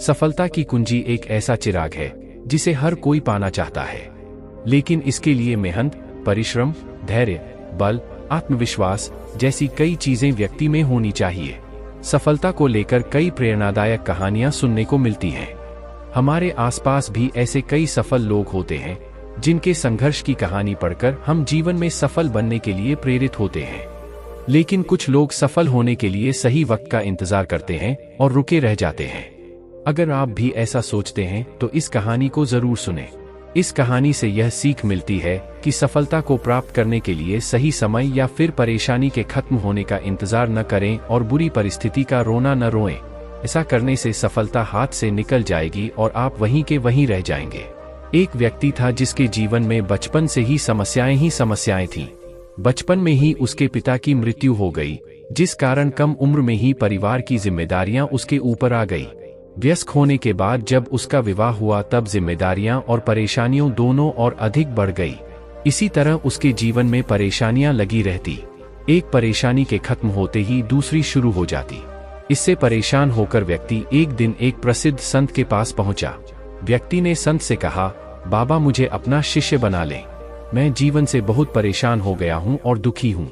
सफलता की कुंजी एक ऐसा चिराग है जिसे हर कोई पाना चाहता है, लेकिन इसके लिए मेहनत, परिश्रम, धैर्य, बल, आत्मविश्वास जैसी कई चीजें व्यक्ति में होनी चाहिए। सफलता को लेकर कई प्रेरणादायक कहानियां सुनने को मिलती हैं। हमारे आसपास भी ऐसे कई सफल लोग होते हैं जिनके संघर्ष की कहानी पढ़कर हम जीवन में सफल बनने के लिए प्रेरित होते हैं। लेकिन कुछ लोग सफल होने के लिए सही वक्त का इंतजार करते हैं और रुके रह जाते हैं। अगर आप भी ऐसा सोचते हैं तो इस कहानी को जरूर सुनें। इस कहानी से यह सीख मिलती है कि सफलता को प्राप्त करने के लिए सही समय या फिर परेशानी के खत्म होने का इंतजार न करें और बुरी परिस्थिति का रोना न रोएं। ऐसा करने से सफलता हाथ से निकल जाएगी और आप वहीं के वहीं रह जाएंगे। एक व्यक्ति था जिसके जीवन में बचपन से ही समस्याएं थीं। बचपन में ही उसके पिता की मृत्यु हो गई, जिस कारण कम उम्र में ही परिवार की जिम्मेदारियां उसके ऊपर आ गई। वयस्क होने के बाद जब उसका विवाह हुआ तब जिम्मेदारियां और परेशानियों दोनों और अधिक बढ़ गई। इसी तरह उसके जीवन में परेशानियां लगी रहती। एक परेशानी के खत्म होते ही दूसरी शुरू हो जाती। इससे परेशान होकर व्यक्ति एक दिन एक प्रसिद्ध संत के पास पहुंचा। व्यक्ति ने संत से कहा, बाबा मुझे अपना शिष्य बना लें, मैं जीवन से बहुत परेशान हो गया हूं और दुखी हूं।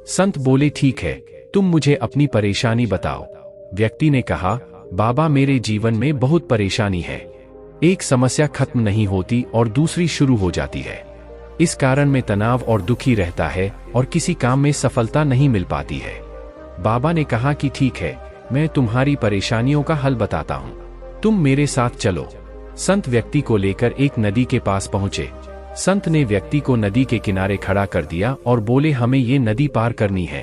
संत बोले, ठीक है, तुम मुझे अपनी परेशानी बताओ। व्यक्ति ने कहा, बाबा मेरे जीवन में बहुत परेशानी है। एक समस्या खत्म नहीं होती और दूसरी शुरू हो जाती है। इस कारण मैं तनाव और दुखी रहता है और किसी काम में सफलता नहीं मिल पाती है। बाबा ने कहा कि ठीक है, मैं तुम्हारी परेशानियों का हल बताता हूँ, तुम मेरे साथ चलो। संत व्यक्ति को लेकर एक नदी के पास पहुंचे। संत ने व्यक्ति को नदी के किनारे खड़ा कर दिया और बोले, हमें ये नदी पार करनी है।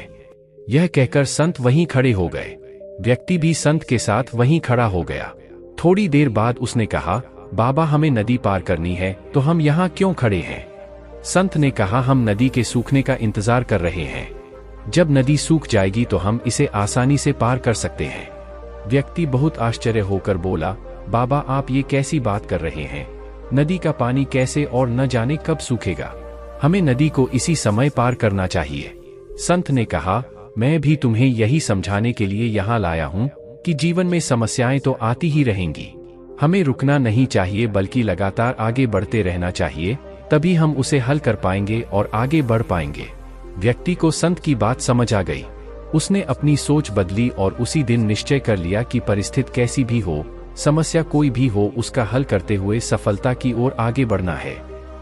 यह कहकर संत वहीं खड़े हो गए। व्यक्ति भी संत के साथ वहीं खड़ा हो गया। थोड़ी देर बाद उसने कहा, बाबा हमें नदी पार करनी है तो हम यहाँ क्यों खड़े हैं? संत ने कहा, हम नदी के सूखने का इंतजार कर रहे हैं। जब नदी सूख जाएगी तो हम इसे आसानी से पार कर सकते हैं। व्यक्ति बहुत आश्चर्य होकर बोला, बाबा आप ये कैसी बात कर रहे हैं? नदी का पानी कैसे और न जाने कब सूखेगा? हमें नदी को इसी समय पार करना चाहिए। संत ने कहा, मैं भी तुम्हें यही समझाने के लिए यहाँ लाया हूँ कि जीवन में समस्याएं तो आती ही रहेंगी। हमें रुकना नहीं चाहिए बल्कि लगातार आगे बढ़ते रहना चाहिए, तभी हम उसे हल कर पाएंगे और आगे बढ़ पाएंगे। व्यक्ति को संत की बात समझ आ गई। उसने अपनी सोच बदली और उसी दिन निश्चय कर लिया कि परिस्थिति कैसी भी हो, समस्या कोई भी हो, उसका हल करते हुए सफलता की ओर आगे बढ़ना है।